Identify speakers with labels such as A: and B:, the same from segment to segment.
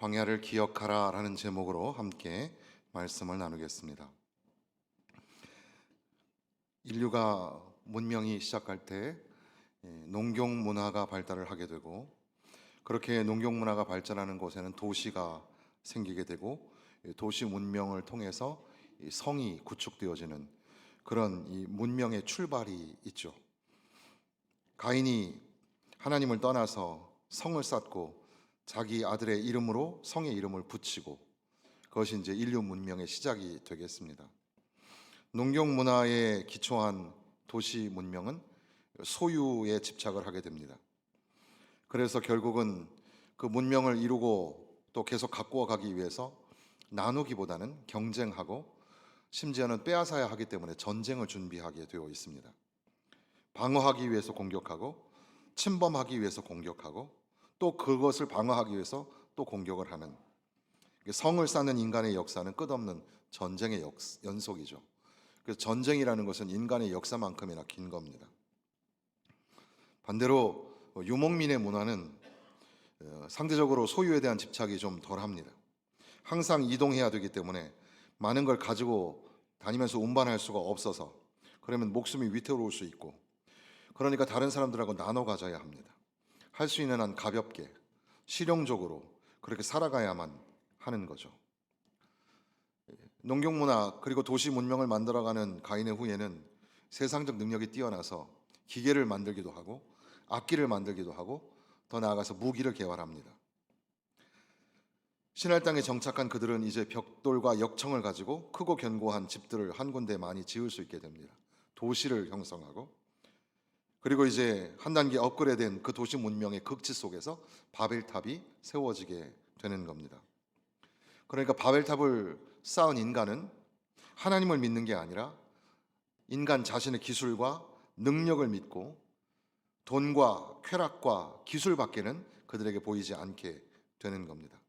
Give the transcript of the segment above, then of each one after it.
A: 광야를 기억하라 라는 제목으로 함께 말씀을 나누겠습니다. 인류가 문명이 시작할 때 농경 문화가 발달을 하게 되고, 그렇게 농경 문화가 발전하는 곳에는 도시가 생기게 되고, 도시 문명을 통해서 성이 구축되어지는 그런 이 문명의 출발이 있죠. 가인이 하나님을 떠나서 성을 쌓고 자기 아들의 이름으로 성의 이름을 붙이고, 그것이 이제 인류 문명의 시작이 되겠습니다. 농경 문화에 기초한 도시 문명은 소유에 집착을 하게 됩니다. 그래서 결국은 그 문명을 이루고 또 계속 가꾸어 가기 위해서 나누기보다는 경쟁하고, 심지어는 빼앗아야 하기 때문에 전쟁을 준비하게 되어 있습니다. 방어하기 위해서 공격하고, 침범하기 위해서 공격하고, 또 그것을 방어하기 위해서 또 공격을 하는, 성을 쌓는 인간의 역사는 끝없는 전쟁의 연속이죠. 그래서 전쟁이라는 것은 인간의 역사만큼이나 긴 겁니다. 반대로 유목민의 문화는 상대적으로 소유에 대한 집착이 좀 덜합니다. 항상 이동해야 되기 때문에 많은 걸 가지고 다니면서 운반할 수가 없어서, 그러면 목숨이 위태로울 수 있고, 그러니까 다른 사람들하고 나눠 가져야 합니다. 할 수 있는 한 가볍게, 실용적으로 그렇게 살아가야만 하는 거죠. 농경 문화 그리고 도시 문명을 만들어가는 가인의 후예는 세상적 능력이 뛰어나서 기계를 만들기도 하고, 악기를 만들기도 하고, 더 나아가서 무기를 개발합니다. 신할 땅에 정착한 그들은 이제 벽돌과 역청을 가지고 크고 견고한 집들을 한 군데 많이 지을 수 있게 됩니다. 도시를 형성하고, 그리고 이제 한 단계 업그레이드된 그 도시 문명의 극치 속에서 바벨탑이 세워지게 되는 겁니다. 그러니까 바벨탑을 쌓은 인간은 하나님을 믿는 게 아니라 인간 자신의 기술과 능력을 믿고, 돈과 쾌락과 기술밖에는 그들에게 보이지 않게 되는 겁니다.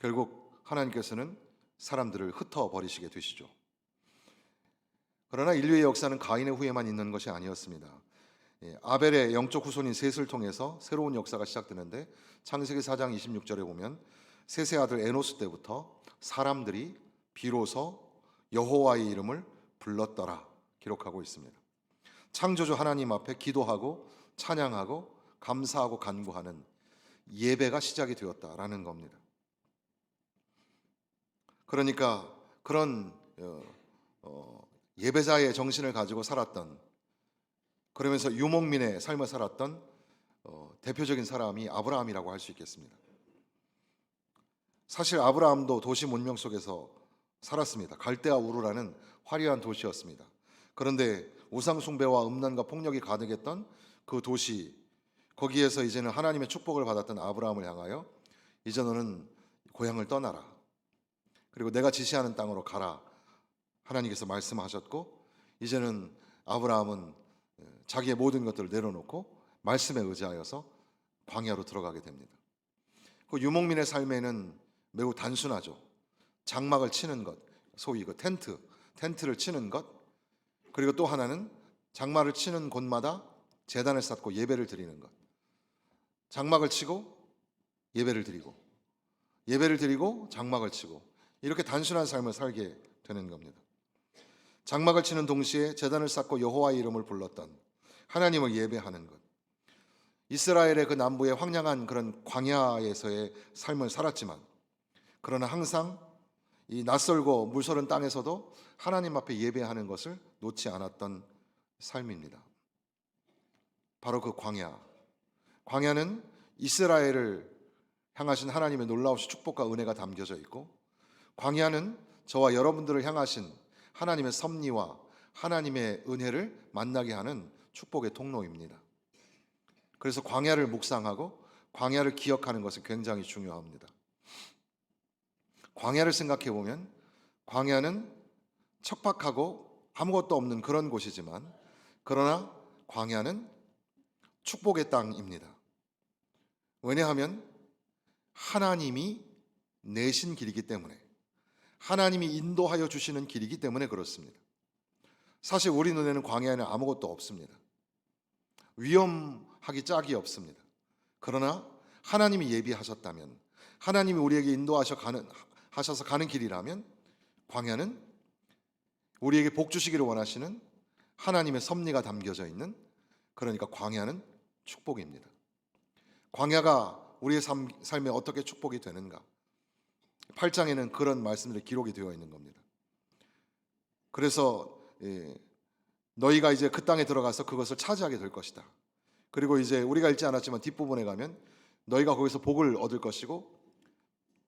A: 결국 하나님께서는 사람들을 흩어버리시게 되시죠. 그러나 인류의 역사는 가인의 후예만 있는 것이 아니었습니다. 아벨의 영적 후손인 셋을 통해서 새로운 역사가 시작되는데, 창세기 4장 26절에 보면 셋의 아들 에노스 때부터 사람들이 비로소 여호와의 이름을 불렀더라 기록하고 있습니다. 창조주 하나님 앞에 기도하고 찬양하고 감사하고 간구하는 예배가 시작이 되었다라는 겁니다. 그러니까 그런 예배자의 정신을 가지고 살았던, 그러면서 유목민의 삶을 살았던 대표적인 사람이 아브라함이라고 할 수 있겠습니다. 사실 아브라함도 도시 문명 속에서 살았습니다. 갈대아 우르라는 화려한 도시였습니다. 그런데 우상 숭배와 음란과 폭력이 가득했던 그 도시, 거기에서 이제는 하나님의 축복을 받았던 아브라함을 향하여 이제 너는 고향을 떠나라, 그리고 내가 지시하는 땅으로 가라 하나님께서 말씀하셨고, 이제는 아브라함은 자기의 모든 것들을 내려놓고 말씀에 의지하여서 광야로 들어가게 됩니다. 그 유목민의 삶에는 매우 단순하죠. 장막을 치는 것, 소위 그 텐트를 치는 것, 그리고 또 하나는 장막을 치는 곳마다 제단을 쌓고 예배를 드리는 것. 장막을 치고 예배를 드리고, 예배를 드리고 장막을 치고, 이렇게 단순한 삶을 살게 되는 겁니다. 장막을 치는 동시에 제단을 쌓고 여호와의 이름을 불렀던, 하나님을 예배하는 것. 이스라엘의 그 남부의 황량한 그런 광야에서의 삶을 살았지만, 그러나 항상 이 낯설고 물서른 땅에서도 하나님 앞에 예배하는 것을 놓지 않았던 삶입니다. 바로 그 광야는 이스라엘을 향하신 하나님의 놀라우신 축복과 은혜가 담겨져 있고, 광야는 저와 여러분들을 향하신 하나님의 섭리와 하나님의 은혜를 만나게 하는 축복의 통로입니다. 그래서 광야를 묵상하고 광야를 기억하는 것은 굉장히 중요합니다. 광야를 생각해 보면 광야는 척박하고 아무것도 없는 그런 곳이지만, 그러나 광야는 축복의 땅입니다. 왜냐하면 하나님이 내신 길이기 때문에, 하나님이 인도하여 주시는 길이기 때문에 그렇습니다. 사실 우리 눈에는 광야에는 아무것도 없습니다. 위험하기 짝이 없습니다. 그러나 하나님이 예비하셨다면, 하나님이 우리에게 하셔서 가는 길이라면, 광야는 우리에게 복 주시기를 원하시는 하나님의 섭리가 담겨져 있는, 그러니까 광야는 축복입니다. 광야가 우리의 삶에 어떻게 축복이 되는가? 8장에는 그런 말씀들이 기록이 되어 있는 겁니다. 그래서 너희가 이제 그 땅에 들어가서 그것을 차지하게 될 것이다. 그리고 이제 우리가 읽지 않았지만 뒷부분에 가면 너희가 거기서 복을 얻을 것이고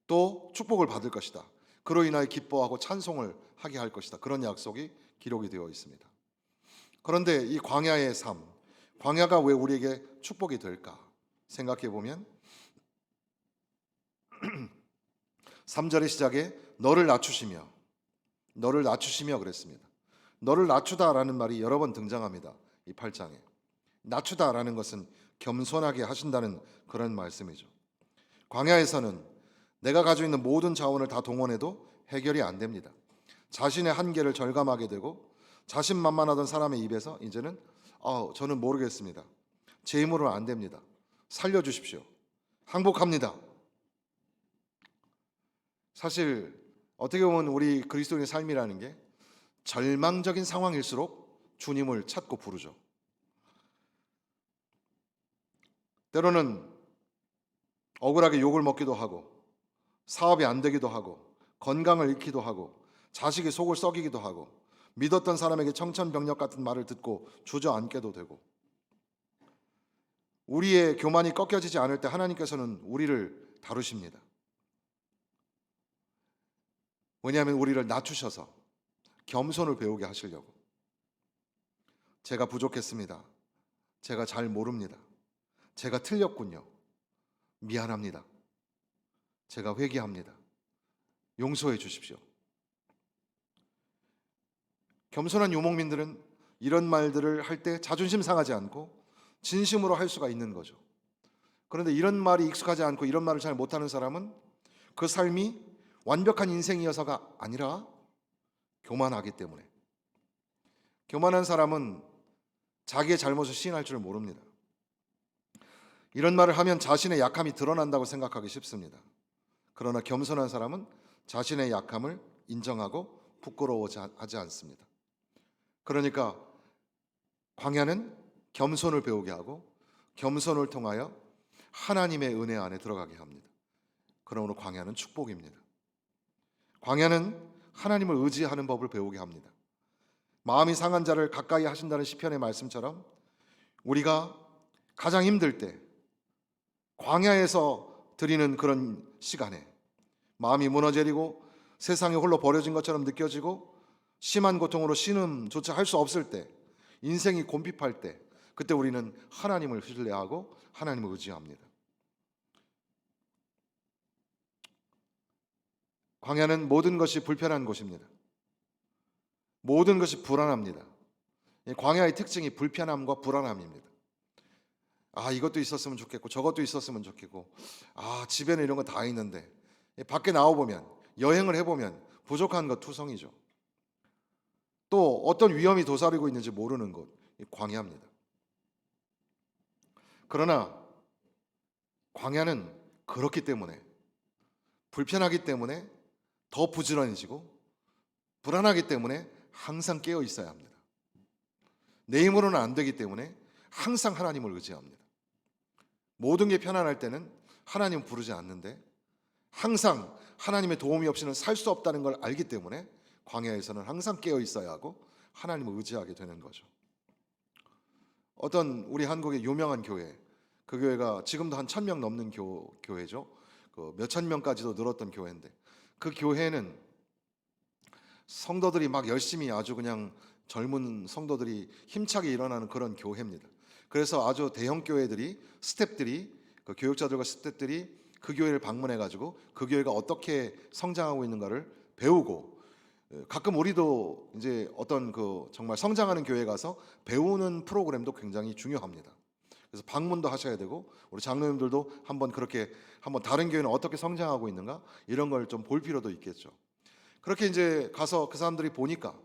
A: 또 축복을 받을 것이다. 그로 인하여 기뻐하고 찬송을 하게 할 것이다. 그런 약속이 기록이 되어 있습니다. 그런데 이 광야의 삶, 광야가 왜 우리에게 축복이 될까 생각해 보면 3절의 시작에 너를 낮추시며 그랬습니다. 너를 낮추다라는 말이 여러 번 등장합니다. 이 8장에. 낮추다라는 것은 겸손하게 하신다는 그런 말씀이죠. 광야에서는 내가 가지고 있는 모든 자원을 다 동원해도 해결이 안 됩니다. 자신의 한계를 절감하게 되고 자신만만하던 사람의 입에서 이제는 저는 모르겠습니다. 제 힘으로는 안 됩니다. 살려주십시오. 항복합니다. 사실 어떻게 보면 우리 그리스도인의 삶이라는 게 절망적인 상황일수록 주님을 찾고 부르죠. 때로는 억울하게 욕을 먹기도 하고 사업이 안 되기도 하고 건강을 잃기도 하고 자식이 속을 썩이기도 하고 믿었던 사람에게 청천벽력 같은 말을 듣고 주저앉게도 되고, 우리의 교만이 꺾여지지 않을 때 하나님께서는 우리를 다루십니다. 왜냐하면 우리를 낮추셔서 겸손을 배우게 하시려고. 제가 부족했습니다. 제가 잘 모릅니다. 제가 틀렸군요. 미안합니다. 제가 회개합니다. 용서해 주십시오. 겸손한 유목민들은 이런 말들을 할 때 자존심 상하지 않고 진심으로 할 수가 있는 거죠. 그런데 이런 말이 익숙하지 않고 이런 말을 잘 못하는 사람은 그 삶이 완벽한 인생이어서가 아니라 교만하기 때문에, 교만한 사람은 자기의 잘못을 시인할 줄 모릅니다. 이런 말을 하면 자신의 약함이 드러난다고 생각하기 쉽습니다. 그러나 겸손한 사람은 자신의 약함을 인정하고 부끄러워하지 않습니다. 그러니까 광야는 겸손을 배우게 하고 겸손을 통하여 하나님의 은혜 안에 들어가게 합니다. 그러므로 광야는 축복입니다. 광야는 하나님을 의지하는 법을 배우게 합니다. 마음이 상한 자를 가까이 하신다는 시편의 말씀처럼 우리가 가장 힘들 때 광야에서 드리는 그런 시간에 마음이 무너지고 세상에 홀로 버려진 것처럼 느껴지고 심한 고통으로 신음조차 할 수 없을 때, 인생이 곤핍할 때, 그때 우리는 하나님을 신뢰하고 하나님을 의지합니다. 광야는 모든 것이 불편한 곳입니다. 모든 것이 불안합니다. 광야의 특징이 불편함과 불안함입니다. 이것도 있었으면 좋겠고 저것도 있었으면 좋겠고 집에는 이런 거 다 있는데 밖에 나와보면, 여행을 해보면 부족한 것 투성이죠. 또 어떤 위험이 도사리고 있는지 모르는 곳, 광야입니다. 그러나 광야는 그렇기 때문에, 불편하기 때문에 더 부지런해지고 불안하기 때문에 항상 깨어 있어야 합니다. 내 힘으로는 안 되기 때문에 항상 하나님을 의지합니다. 모든 게 편안할 때는 하나님 부르지 않는데 항상 하나님의 도움이 없이는 살 수 없다는 걸 알기 때문에 광야에서는 항상 깨어 있어야 하고 하나님을 의지하게 되는 거죠. 어떤 우리 한국의 유명한 교회, 그 교회가 지금도 한 1,000명 넘는 교회죠. 그 몇천 명까지도 늘었던 교회인데, 그 교회는 성도들이 막 열심히, 아주 그냥 젊은 성도들이 힘차게 일어나는 그런 교회입니다. 그래서 아주 대형 교회들이, 스태프들이, 그 교육자들과 스태프들이 그 교회를 방문해 가지고 그 교회가 어떻게 성장하고 있는가를 배우고, 가끔 우리도 이제 어떤 그 정말 성장하는 교회 가서 배우는 프로그램도 굉장히 중요합니다. 그래서 방문도 하셔야 되고, 우리 장로님들도 한번 그렇게 한번 다른 교회는 어떻게 성장하고 있는가 이런 걸 좀 볼 필요도 있겠죠. 그렇게 이제 가서 그 사람들이 보니까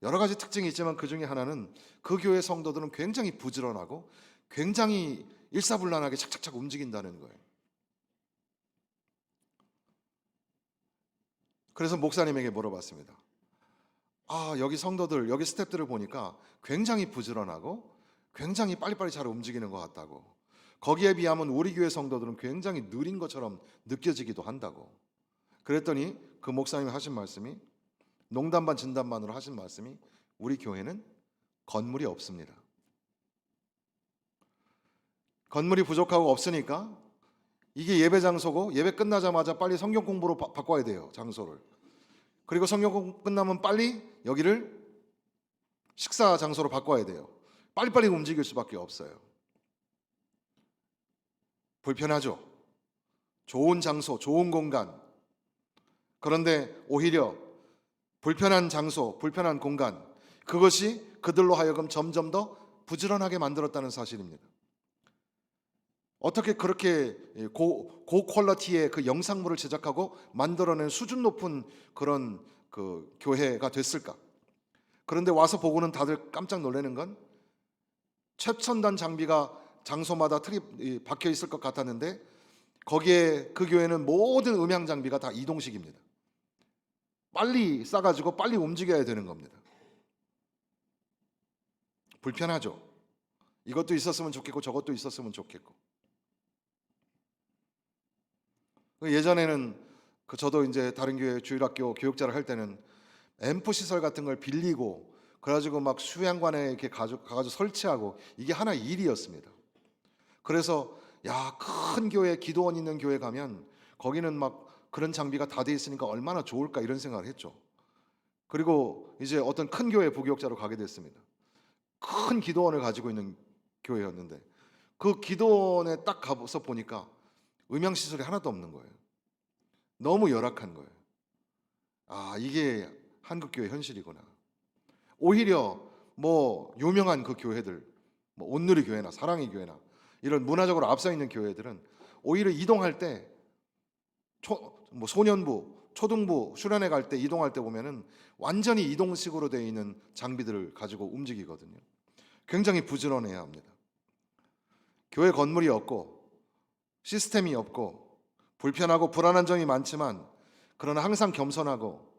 A: 여러 가지 특징이 있지만 그 중에 하나는 그 교회 성도들은 굉장히 부지런하고 굉장히 일사불란하게 착착착 움직인다는 거예요. 그래서 목사님에게 물어봤습니다. 여기 성도들, 여기 스태프들을 보니까 굉장히 부지런하고 굉장히 빨리빨리 잘 움직이는 것 같다고. 거기에 비하면 우리 교회 성도들은 굉장히 느린 것처럼 느껴지기도 한다고. 그랬더니 그 목사님이 하신 말씀이, 농담 반 진담 반으로 하신 말씀이, 우리 교회는 건물이 없습니다. 건물이 부족하고 없으니까 이게 예배 장소고, 예배 끝나자마자 빨리 성경 공부로 바꿔야 돼요, 장소를. 그리고 성경 공부 끝나면 빨리 여기를 식사 장소로 바꿔야 돼요. 빨리빨리 움직일 수밖에 없어요. 불편하죠. 좋은 장소, 좋은 공간. 그런데 오히려 불편한 장소, 불편한 공간, 그것이 그들로 하여금 점점 더 부지런하게 만들었다는 사실입니다. 어떻게 그렇게 고퀄리티의 그 영상물을 제작하고 만들어낸 수준 높은 그런 그 교회가 됐을까? 그런데 와서 보고는 다들 깜짝 놀라는 건, 최첨단 장비가 장소마다 박혀 있을 것 같았는데 거기에 그 교회는 모든 음향 장비가 다 이동식입니다. 빨리 싸가지고 빨리 움직여야 되는 겁니다. 불편하죠. 이것도 있었으면 좋겠고 저것도 있었으면 좋겠고. 예전에는 저도 이제 다른 교회 주일학교 교육자를 할 때는 앰프 시설 같은 걸 빌리고 그래가지고 막 수양관에 이렇게 가가지고 설치하고, 이게 하나의 일이었습니다. 그래서 큰 교회, 기도원 있는 교회 가면 거기는 막 그런 장비가 다 돼 있으니까 얼마나 좋을까 이런 생각을 했죠. 그리고 이제 어떤 큰 교회 부교육자로 가게 됐습니다. 큰 기도원을 가지고 있는 교회였는데 그 기도원에 딱 가서 보니까 음향 시설이 하나도 없는 거예요. 너무 열악한 거예요. 이게 한국 교회 현실이구나. 오히려 뭐 유명한 그 교회들, 뭐 온누리 교회나 사랑의 교회나 이런 문화적으로 앞서 있는 교회들은 오히려 이동할 때 뭐 소년부, 초등부 수련회 갈 때 이동할 때 보면은 완전히 이동식으로 되어 있는 장비들을 가지고 움직이거든요. 굉장히 부지런해야 합니다. 교회 건물이 없고 시스템이 없고 불편하고 불안한 점이 많지만, 그러나 항상 겸손하고,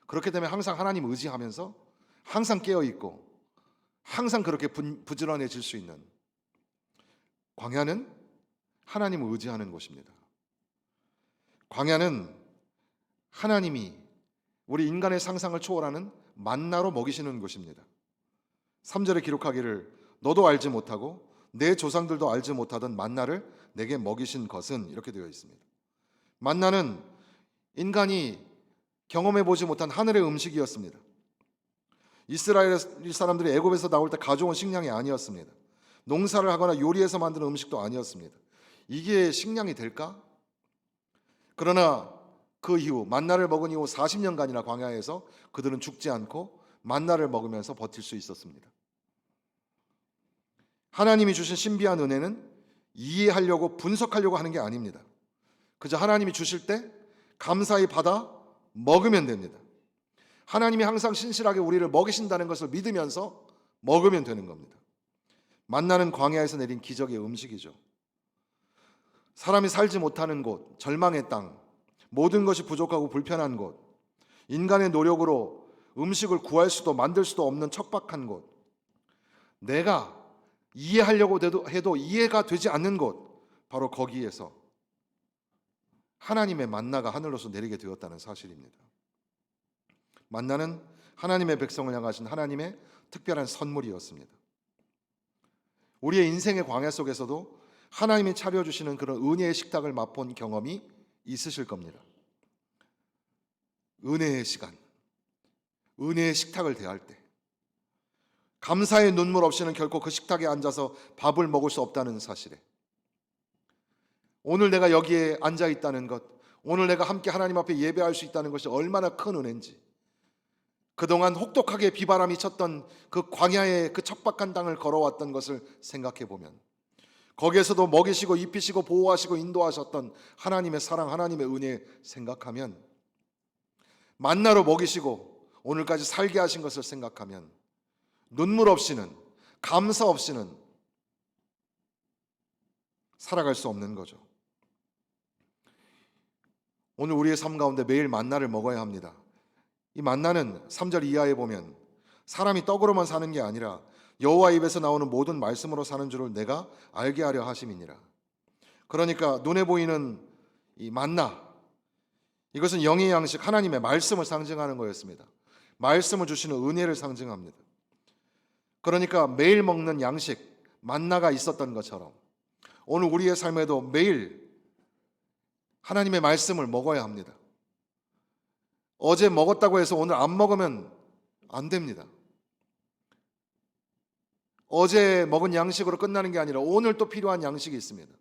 A: 그렇게 되면 항상 하나님 의지하면서 항상 깨어 있고 항상 그렇게 부지런해질 수 있는, 광야는 하나님을 의지하는 곳입니다. 광야는 하나님이 우리 인간의 상상을 초월하는 만나로 먹이시는 곳입니다. 3절에 기록하기를, 너도 알지 못하고 내 조상들도 알지 못하던 만나를 내게 먹이신 것은, 이렇게 되어 있습니다. 만나는 인간이 경험해 보지 못한 하늘의 음식이었습니다. 이스라엘 사람들이 애굽에서 나올 때 가져온 식량이 아니었습니다. 농사를 하거나 요리해서 만드는 음식도 아니었습니다. 이게 식량이 될까? 그러나 그 이후, 만나를 먹은 이후 40년간이나 광야에서 그들은 죽지 않고 만나를 먹으면서 버틸 수 있었습니다. 하나님이 주신 신비한 은혜는 이해하려고 분석하려고 하는 게 아닙니다. 그저 하나님이 주실 때 감사히 받아 먹으면 됩니다. 하나님이 항상 신실하게 우리를 먹이신다는 것을 믿으면서 먹으면 되는 겁니다. 만나는 광야에서 내린 기적의 음식이죠. 사람이 살지 못하는 곳, 절망의 땅, 모든 것이 부족하고 불편한 곳, 인간의 노력으로 음식을 구할 수도 만들 수도 없는 척박한 곳, 내가 이해하려고 해도 이해가 되지 않는 곳, 바로 거기에서 하나님의 만나가 하늘로서 내리게 되었다는 사실입니다. 만나는 하나님의 백성을 향하신 하나님의 특별한 선물이었습니다. 우리의 인생의 광야 속에서도 하나님이 차려주시는 그런 은혜의 식탁을 맛본 경험이 있으실 겁니다. 은혜의 시간, 은혜의 식탁을 대할 때 감사의 눈물 없이는 결코 그 식탁에 앉아서 밥을 먹을 수 없다는 사실에, 오늘 내가 여기에 앉아 있다는 것, 오늘 내가 함께 하나님 앞에 예배할 수 있다는 것이 얼마나 큰 은혜인지, 그동안 혹독하게 비바람이 쳤던 그 광야의 그 척박한 땅을 걸어왔던 것을 생각해 보면, 거기에서도 먹이시고 입히시고 보호하시고 인도하셨던 하나님의 사랑, 하나님의 은혜 생각하면, 만나로 먹이시고 오늘까지 살게 하신 것을 생각하면 눈물 없이는, 감사 없이는 살아갈 수 없는 거죠. 오늘 우리의 삶 가운데 매일 만나를 먹어야 합니다. 이 만나는 3절 이하에 보면 사람이 떡으로만 사는 게 아니라 여호와 입에서 나오는 모든 말씀으로 사는 줄을 내가 알게 하려 하심이니라. 그러니까 눈에 보이는 이 만나, 이것은 영의 양식 하나님의 말씀을 상징하는 거였습니다. 말씀을 주시는 은혜를 상징합니다. 그러니까 매일 먹는 양식 만나가 있었던 것처럼 오늘 우리의 삶에도 매일 하나님의 말씀을 먹어야 합니다. 어제 먹었다고 해서 오늘 안 먹으면 안 됩니다. 어제 먹은 양식으로 끝나는 게 아니라 오늘 또 필요한 양식이 있습니다.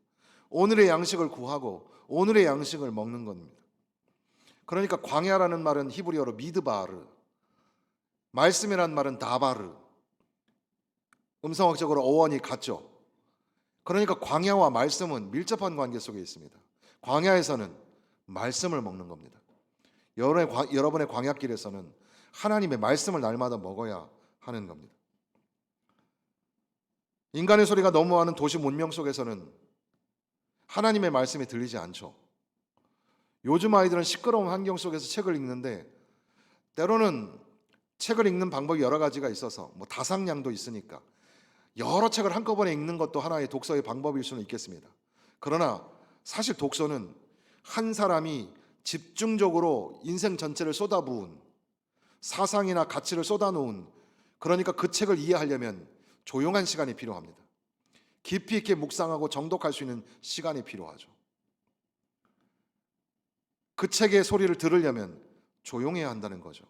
A: 오늘의 양식을 구하고 오늘의 양식을 먹는 겁니다. 그러니까 광야라는 말은 히브리어로 미드바르, 말씀이라는 말은 다바르, 음성학적으로 어원이 같죠. 그러니까 광야와 말씀은 밀접한 관계 속에 있습니다. 광야에서는 말씀을 먹는 겁니다. 여러분의 광야길에서는 하나님의 말씀을 날마다 먹어야 하는 겁니다. 인간의 소리가 너무 많은 도시 문명 속에서는 하나님의 말씀이 들리지 않죠. 요즘 아이들은 시끄러운 환경 속에서 책을 읽는데 때로는 책을 읽는 방법이 여러 가지가 있어서 다상량도 있으니까 여러 책을 한꺼번에 읽는 것도 하나의 독서의 방법일 수는 있겠습니다. 그러나 사실 독서는 한 사람이 집중적으로 인생 전체를 쏟아부은 사상이나 가치를 쏟아놓은, 그러니까 그 책을 이해하려면 조용한 시간이 필요합니다. 깊이 있게 묵상하고 정독할 수 있는 시간이 필요하죠. 그 책의 소리를 들으려면 조용해야 한다는 거죠.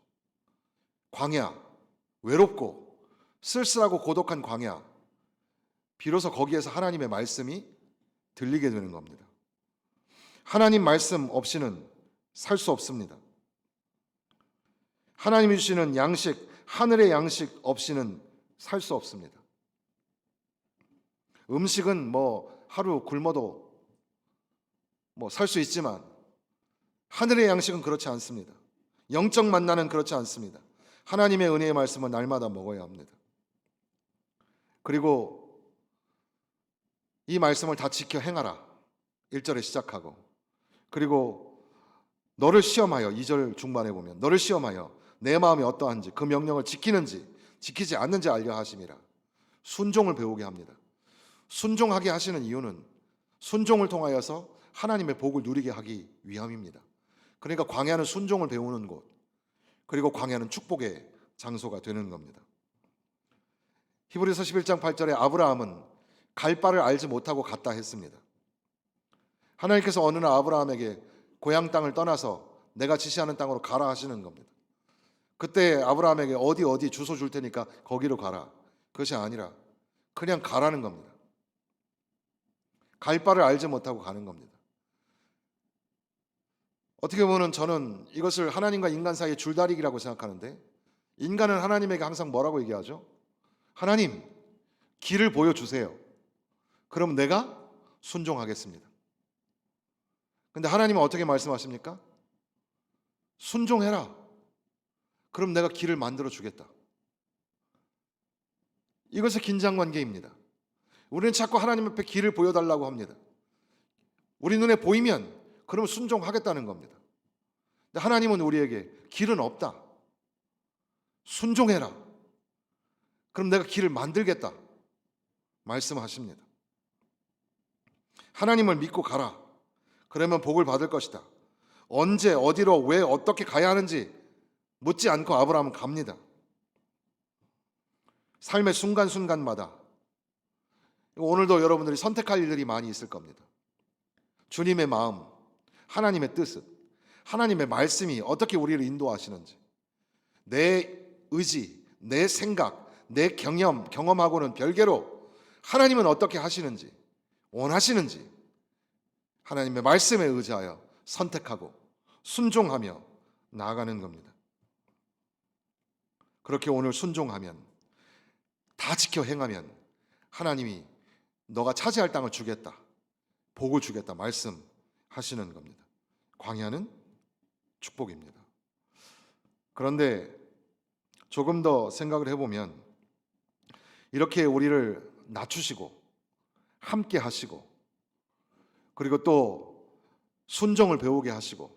A: 광야, 외롭고 쓸쓸하고 고독한 광야, 비로소 거기에서 하나님의 말씀이 들리게 되는 겁니다. 하나님 말씀 없이는 살 수 없습니다. 하나님이 주시는 양식, 하늘의 양식 없이는 살 수 없습니다. 음식은 하루 굶어도 살 수 있지만 하늘의 양식은 그렇지 않습니다. 영적 만나는 그렇지 않습니다. 하나님의 은혜의 말씀은 날마다 먹어야 합니다. 그리고 이 말씀을 다 지켜 행하라 1절에 시작하고, 그리고 너를 시험하여 2절 중반에 보면 너를 시험하여 내 마음이 어떠한지 그 명령을 지키는지 지키지 않는지 알려 하심이라. 순종을 배우게 합니다. 순종하게 하시는 이유는 순종을 통하여서 하나님의 복을 누리게 하기 위함입니다. 그러니까 광야는 순종을 배우는 곳, 그리고 광야는 축복의 장소가 되는 겁니다. 히브리서 11장 8절에 아브라함은 갈 바를 알지 못하고 갔다 했습니다. 하나님께서 어느 날 아브라함에게 고향 땅을 떠나서 내가 지시하는 땅으로 가라 하시는 겁니다. 그때 아브라함에게 어디 주소 줄 테니까 거기로 가라, 그것이 아니라 그냥 가라는 겁니다. 갈 바를 알지 못하고 가는 겁니다. 어떻게 보면 저는 이것을 하나님과 인간 사이의 줄다리기라고 생각하는데, 인간은 하나님에게 항상 뭐라고 얘기하죠? 하나님, 길을 보여주세요. 그럼 내가 순종하겠습니다. 근데 하나님은 어떻게 말씀하십니까? 순종해라. 그럼 내가 길을 만들어 주겠다. 이것이 긴장관계입니다. 우리는 자꾸 하나님 앞에 길을 보여달라고 합니다. 우리 눈에 보이면 그러면 순종하겠다는 겁니다. 근데 하나님은 우리에게 길은 없다. 순종해라. 그럼 내가 길을 만들겠다. 말씀하십니다. 하나님을 믿고 가라. 그러면 복을 받을 것이다. 언제, 어디로, 왜, 어떻게 가야 하는지 묻지 않고 아브라함은 갑니다. 삶의 순간순간마다 오늘도 여러분들이 선택할 일들이 많이 있을 겁니다. 주님의 마음, 하나님의 뜻은, 하나님의 말씀이 어떻게 우리를 인도하시는지, 내 의지, 내 생각, 내 경험하고는 별개로 하나님은 어떻게 하시는지, 원하시는지 하나님의 말씀에 의지하여 선택하고 순종하며 나아가는 겁니다. 그렇게 오늘 순종하면, 다 지켜 행하면 하나님이 너가 차지할 땅을 주겠다, 복을 주겠다 말씀하시는 겁니다. 광야는 축복입니다. 그런데 조금 더 생각을 해보면 이렇게 우리를 낮추시고 함께 하시고, 그리고 또 순종을 배우게 하시고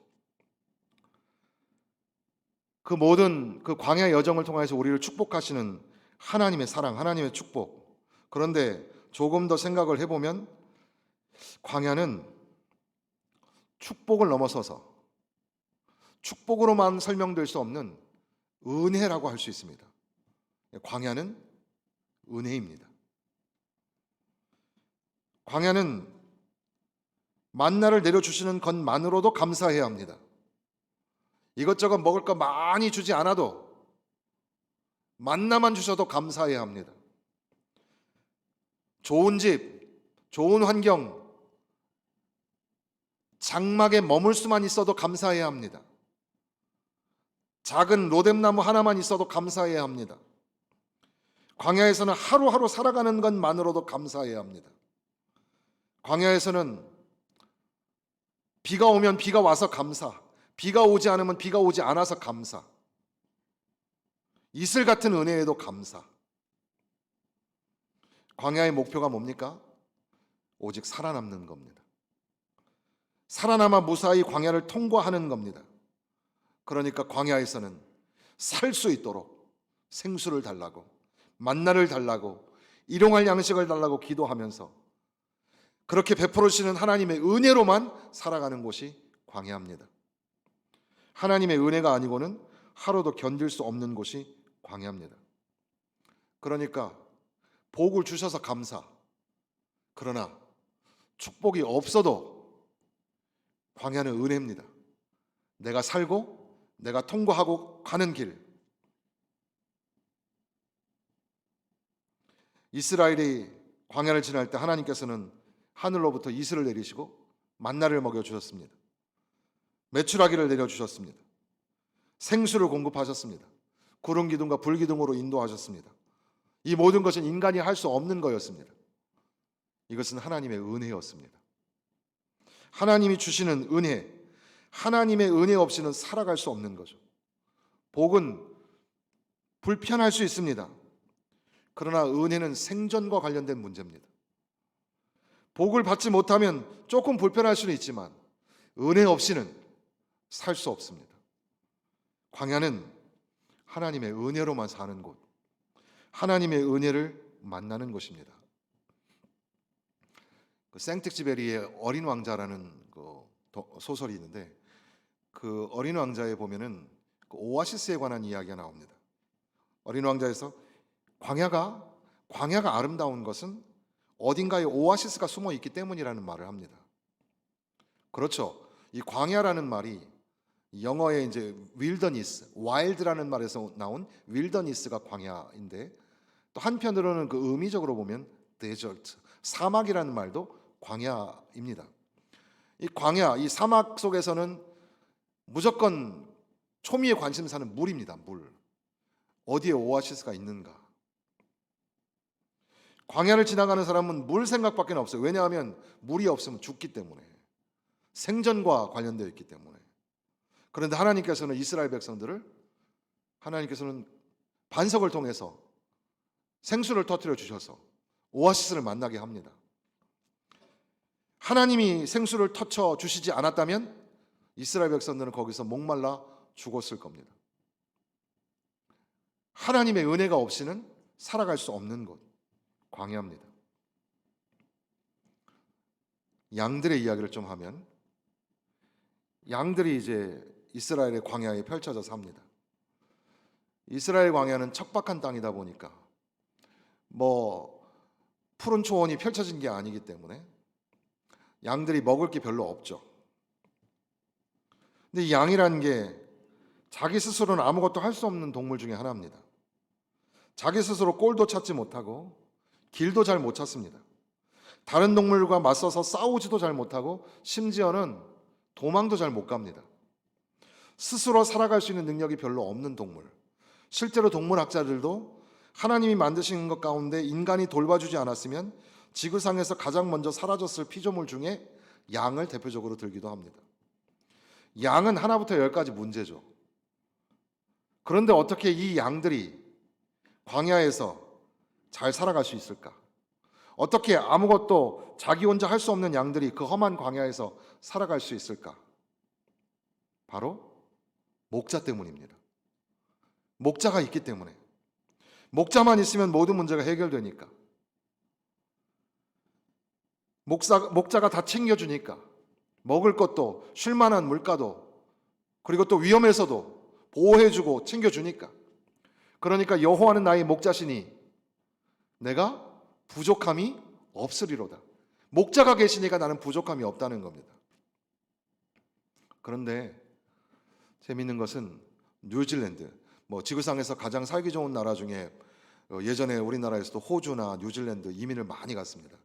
A: 그 모든 그 광야 여정을 통해서 우리를 축복하시는 하나님의 사랑, 하나님의 축복. 그런데 조금 더 생각을 해보면 광야는 축복을 넘어서서 축복으로만 설명될 수 없는 은혜라고 할 수 있습니다. 광야는 은혜입니다. 광야는 만나를 내려주시는 것만으로도 감사해야 합니다. 이것저것 먹을 거 많이 주지 않아도 만나만 주셔도 감사해야 합니다. 좋은 집, 좋은 환경, 장막에 머물 수만 있어도 감사해야 합니다. 작은 로뎀나무 하나만 있어도 감사해야 합니다. 광야에서는 하루하루 살아가는 것만으로도 감사해야 합니다. 광야에서는 비가 오면 비가 와서 감사, 비가 오지 않으면 비가 오지 않아서 감사, 이슬 같은 은혜에도 감사. 광야의 목표가 뭡니까? 오직 살아남는 겁니다. 살아남아 무사히 광야를 통과하는 겁니다. 그러니까 광야에서는 살 수 있도록 생수를 달라고, 만나를 달라고, 일용할 양식을 달라고 기도하면서 그렇게 베풀어 주시는 하나님의 은혜로만 살아가는 곳이 광야입니다. 하나님의 은혜가 아니고는 하루도 견딜 수 없는 곳이 광야입니다. 그러니까 복을 주셔서 감사. 그러나 축복이 없어도 광야는 은혜입니다. 내가 살고 내가 통과하고 가는 길. 이스라엘이 광야를 지날 때 하나님께서는 하늘로부터 이슬을 내리시고 만나를 먹여주셨습니다. 메추라기를 내려주셨습니다. 생수를 공급하셨습니다. 구름 기둥과 불 기둥으로 인도하셨습니다. 이 모든 것은 인간이 할 수 없는 거였습니다. 이것은 하나님의 은혜였습니다. 하나님이 주시는 은혜, 하나님의 은혜 없이는 살아갈 수 없는 거죠. 복은 불편할 수 있습니다. 그러나 은혜는 생존과 관련된 문제입니다. 복을 받지 못하면 조금 불편할 수는 있지만 은혜 없이는 살 수 없습니다. 광야는 하나님의 은혜로만 사는 곳, 하나님의 은혜를 만나는 곳입니다. 생텍쥐베리의 어린 왕자라는 소설이 있는데 그 어린 왕자에 보면은 그 오아시스에 관한 이야기가 나옵니다. 어린 왕자에서 광야가 아름다운 것은 어딘가에 오아시스가 숨어 있기 때문이라는 말을 합니다. 그렇죠. 이 광야라는 말이 영어의 이제 윌더니스, 와일드라는 말에서 나온 윌더니스가 광야인데 또 한편으로는 그 의미적으로 보면 데저트, 사막이라는 말도 광야입니다. 이 광야, 이 사막 속에서는 무조건 초미의 관심사는 물입니다. 물. 어디에 오아시스가 있는가? 광야를 지나가는 사람은 물 생각밖에 없어요. 왜냐하면 물이 없으면 죽기 때문에. 생존과 관련되어 있기 때문에. 그런데 하나님께서는 이스라엘 백성들을 하나님께서는 반석을 통해서 생수를 터뜨려 주셔서 오아시스를 만나게 합니다. 하나님이 생수를 터쳐 주시지 않았다면 이스라엘 백성들은 거기서 목말라 죽었을 겁니다. 하나님의 은혜가 없이는 살아갈 수 없는 곳, 광야입니다. 양들의 이야기를 좀 하면 양들이 이제 이스라엘의 광야에 펼쳐져 삽니다. 이스라엘 광야는 척박한 땅이다 보니까 푸른 초원이 펼쳐진 게 아니기 때문에 양들이 먹을 게 별로 없죠. 근데 이 양이라는 게 자기 스스로는 아무것도 할 수 없는 동물 중에 하나입니다. 자기 스스로 꼴도 찾지 못하고 길도 잘 못 찾습니다. 다른 동물과 맞서서 싸우지도 잘 못하고 심지어는 도망도 잘 못 갑니다. 스스로 살아갈 수 있는 능력이 별로 없는 동물. 실제로 동물학자들도 하나님이 만드신 것 가운데 인간이 돌봐주지 않았으면 지구상에서 가장 먼저 사라졌을 피조물 중에 양을 대표적으로 들기도 합니다. 양은 하나부터 열까지 문제죠. 그런데 어떻게 이 양들이 광야에서 잘 살아갈 수 있을까? 어떻게 아무것도 자기 혼자 할 수 없는 양들이 그 험한 광야에서 살아갈 수 있을까? 바로 목자 때문입니다. 목자가 있기 때문에. 목자만 있으면 모든 문제가 해결되니까. 목자가 다 챙겨주니까. 먹을 것도, 쉴만한 물가도, 그리고 또 위험해서도 보호해주고 챙겨주니까. 그러니까 여호와는 나의 목자시니 내가 부족함이 없으리로다. 목자가 계시니까 나는 부족함이 없다는 겁니다. 그런데 재미있는 것은 뉴질랜드, 지구상에서 가장 살기 좋은 나라 중에 예전에 우리나라에서도 호주나 뉴질랜드 이민을 많이 갔습니다.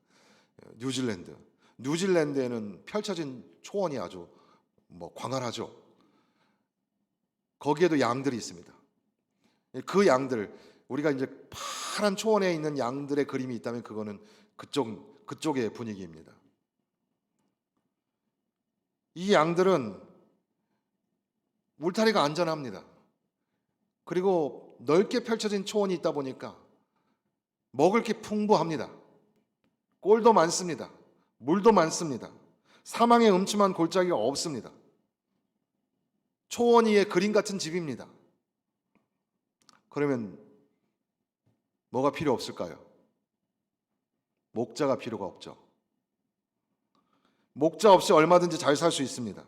A: 뉴질랜드에는 펼쳐진 초원이 아주 광활하죠. 거기에도 양들이 있습니다. 그 양들, 우리가 이제 파란 초원에 있는 양들의 그림이 있다면 그거는 그쪽의 분위기입니다. 이 양들은 울타리가 안전합니다. 그리고 넓게 펼쳐진 초원이 있다 보니까 먹을 게 풍부합니다. 꼴도 많습니다. 물도 많습니다. 사망의 음침한 골짜기가 없습니다. 초원 위에 그림 같은 집입니다. 그러면 뭐가 필요 없을까요? 목자가 필요가 없죠. 목자 없이 얼마든지 잘 살 수 있습니다.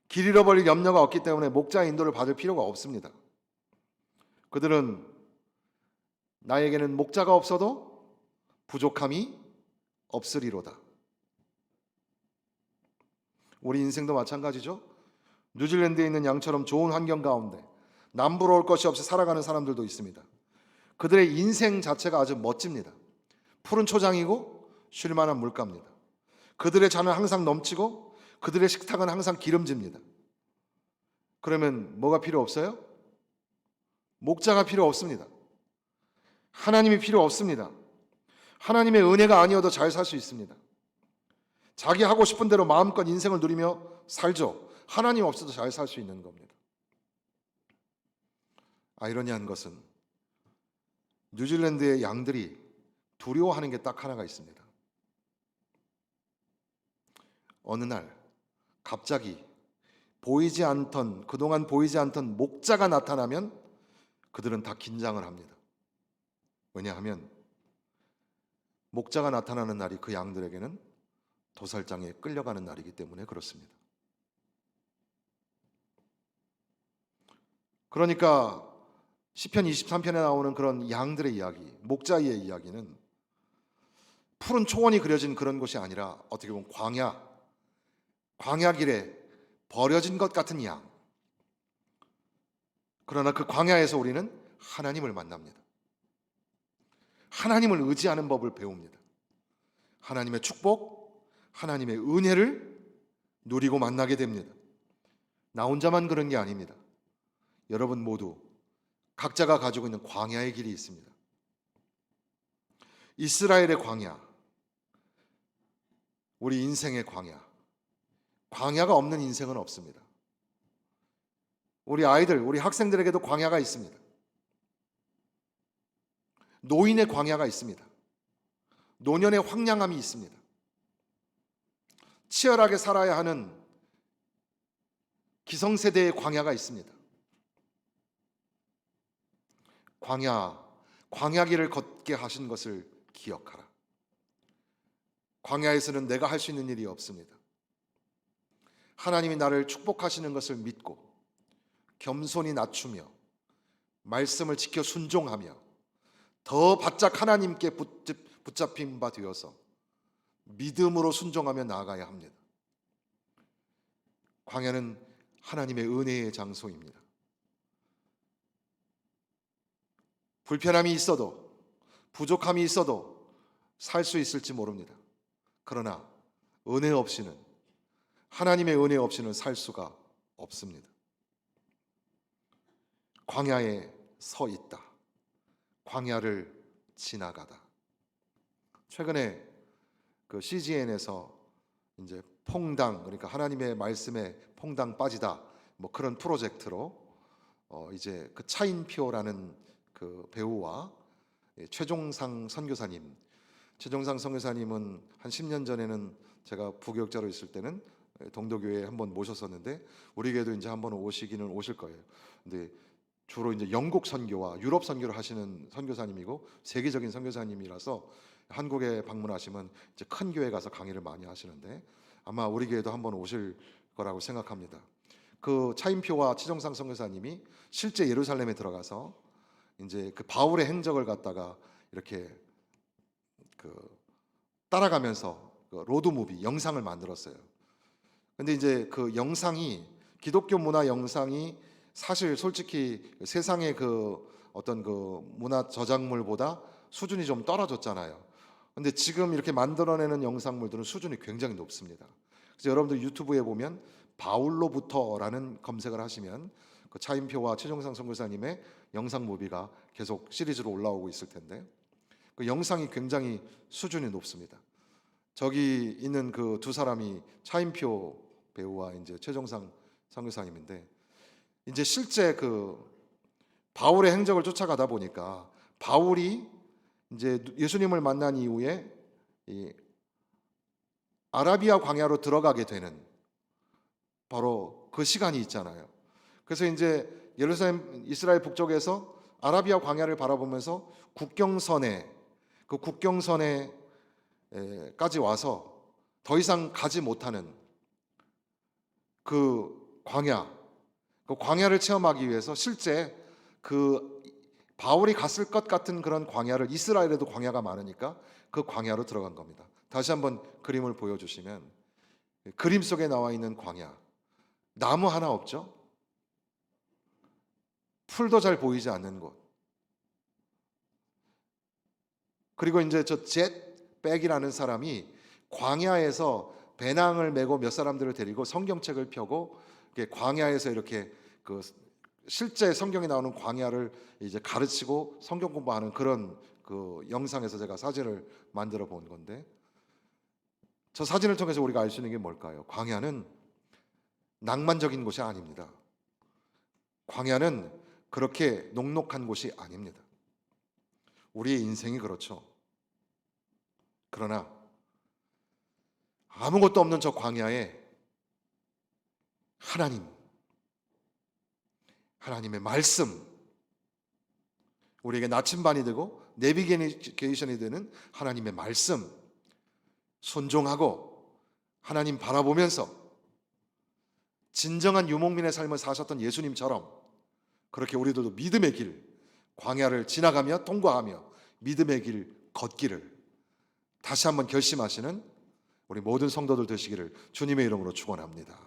A: 길 잃어버릴 염려가 없기 때문에 목자의 인도를 받을 필요가 없습니다. 그들은 나에게는 목자가 없어도 부족함이 없으리로다. 우리 인생도 마찬가지죠. 뉴질랜드에 있는 양처럼 좋은 환경 가운데 남부러울 것이 없이 살아가는 사람들도 있습니다. 그들의 인생 자체가 아주 멋집니다. 푸른 초장이고 쉴만한 물가입니다. 그들의 잔은 항상 넘치고 그들의 식탁은 항상 기름집니다. 그러면 뭐가 필요 없어요? 목자가 필요 없습니다. 하나님이 필요 없습니다. 하나님의 은혜가 아니어도 잘 살 수 있습니다. 자기 하고 싶은 대로 마음껏 인생을 누리며 살죠. 하나님 없어도 잘 살 수 있는 겁니다. 아이러니한 것은 뉴질랜드의 양들이 두려워하는 게 딱 하나가 있습니다. 어느 날 갑자기 그동안 보이지 않던 목자가 나타나면 그들은 다 긴장을 합니다. 왜냐하면 목자가 나타나는 날이 그 양들에게는 도살장에 끌려가는 날이기 때문에 그렇습니다. 그러니까 시편 23편에 나오는 그런 양들의 이야기, 목자의 이야기는 푸른 초원이 그려진 그런 곳이 아니라 어떻게 보면 광야 길에 버려진 것 같은 양. 그러나 그 광야에서 우리는 하나님을 만납니다. 하나님을 의지하는 법을 배웁니다. 하나님의 축복, 하나님의 은혜를 누리고 만나게 됩니다. 나 혼자만 그런 게 아닙니다. 여러분 모두 각자가 가지고 있는 광야의 길이 있습니다. 이스라엘의 광야, 우리 인생의 광야가 없는 인생은 없습니다. 우리 아이들, 우리 학생들에게도 광야가 있습니다. 노인의 광야가 있습니다. 노년의 황량함이 있습니다. 치열하게 살아야 하는 기성세대의 광야가 있습니다. 광야길을 걷게 하신 것을 기억하라. 광야에서는 내가 할 수 있는 일이 없습니다. 하나님이 나를 축복하시는 것을 믿고 겸손히 낮추며 말씀을 지켜 순종하며 더 바짝 하나님께 붙잡힌 바 되어서 믿음으로 순종하며 나아가야 합니다. 광야는 하나님의 은혜의 장소입니다. 불편함이 있어도 부족함이 있어도 살 수 있을지 모릅니다. 그러나 하나님의 은혜 없이는 살 수가 없습니다. 광야에 서 있다. 광야를 지나가다. 최근에 그 CGN에서 이제 퐁당, 그러니까 하나님의 말씀에 퐁당 빠지다, 그런 프로젝트로 이제 그 차인표라는 그 배우와 최종상 선교사님은 한 10년 전에는 제가 부교육자로 있을 때는 동도교회에 한번 모셨었는데 우리 교회도 이제 한번 오시기는 오실 거예요. 근데 주로 이제 영국 선교와 유럽 선교를 하시는 선교사님이고 세계적인 선교사님이라서 한국에 방문하시면 이제 큰 교회 가서 강의를 많이 하시는데 아마 우리 교회도 한번 오실 거라고 생각합니다. 그 차인표와 최정상 선교사님이 실제 예루살렘에 들어가서 이제 그 바울의 행적을 갖다가 이렇게 그 따라가면서 그 로드무비 영상을 만들었어요. 근데 이제 그 영상이 기독교 문화 영상이 사실 솔직히 세상의 그 어떤 그 문화 저작물보다 수준이 좀 떨어졌잖아요. 근데 지금 이렇게 만들어내는 영상물들은 수준이 굉장히 높습니다. 그래서 여러분들 유튜브에 보면 바울로부터라는 검색을 하시면 그 차인표와 최정상 선교사님의 영상 무비가 계속 시리즈로 올라오고 있을 텐데 그 영상이 굉장히 수준이 높습니다. 저기 있는 그 두 사람이 차인표 배우와 이제 최정상 선교사님인데 이제 실제 그 바울의 행적을 쫓아가다 보니까 바울이 이제 예수님을 만난 이후에 이 아라비아 광야로 들어가게 되는 바로 그 시간이 있잖아요. 그래서 이제 예루살렘 이스라엘 북쪽에서 아라비아 광야를 바라보면서 그 국경선에까지 와서 더 이상 가지 못하는 그 광야를 체험하기 위해서 실제 그 바울이 갔을 것 같은 그런 광야를 이스라엘에도 광야가 많으니까 그 광야로 들어간 겁니다. 다시 한번 그림을 보여주시면 그림 속에 나와 있는 광야 나무 하나 없죠? 풀도 잘 보이지 않는 곳. 그리고 이제 저 젯백이라는 사람이 광야에서 배낭을 메고 몇 사람들을 데리고 성경책을 펴고 광야에서 이렇게 그 실제 성경에 나오는 광야를 이제 가르치고 성경 공부하는 그런 그 영상에서 제가 사진을 만들어 본 건데 저 사진을 통해서 우리가 알 수 있는 게 뭘까요? 광야는 낭만적인 곳이 아닙니다. 광야는 그렇게 녹록한 곳이 아닙니다. 우리의 인생이 그렇죠. 그러나 아무것도 없는 저 광야에 하나님의 말씀, 우리에게 나침반이 되고 내비게이션이 되는 하나님의 말씀, 순종하고 하나님 바라보면서 진정한 유목민의 삶을 사셨던 예수님처럼 그렇게 우리들도 믿음의 길, 광야를 지나가며 통과하며 믿음의 길 걷기를 다시 한번 결심하시는 우리 모든 성도들 되시기를 주님의 이름으로 축원합니다.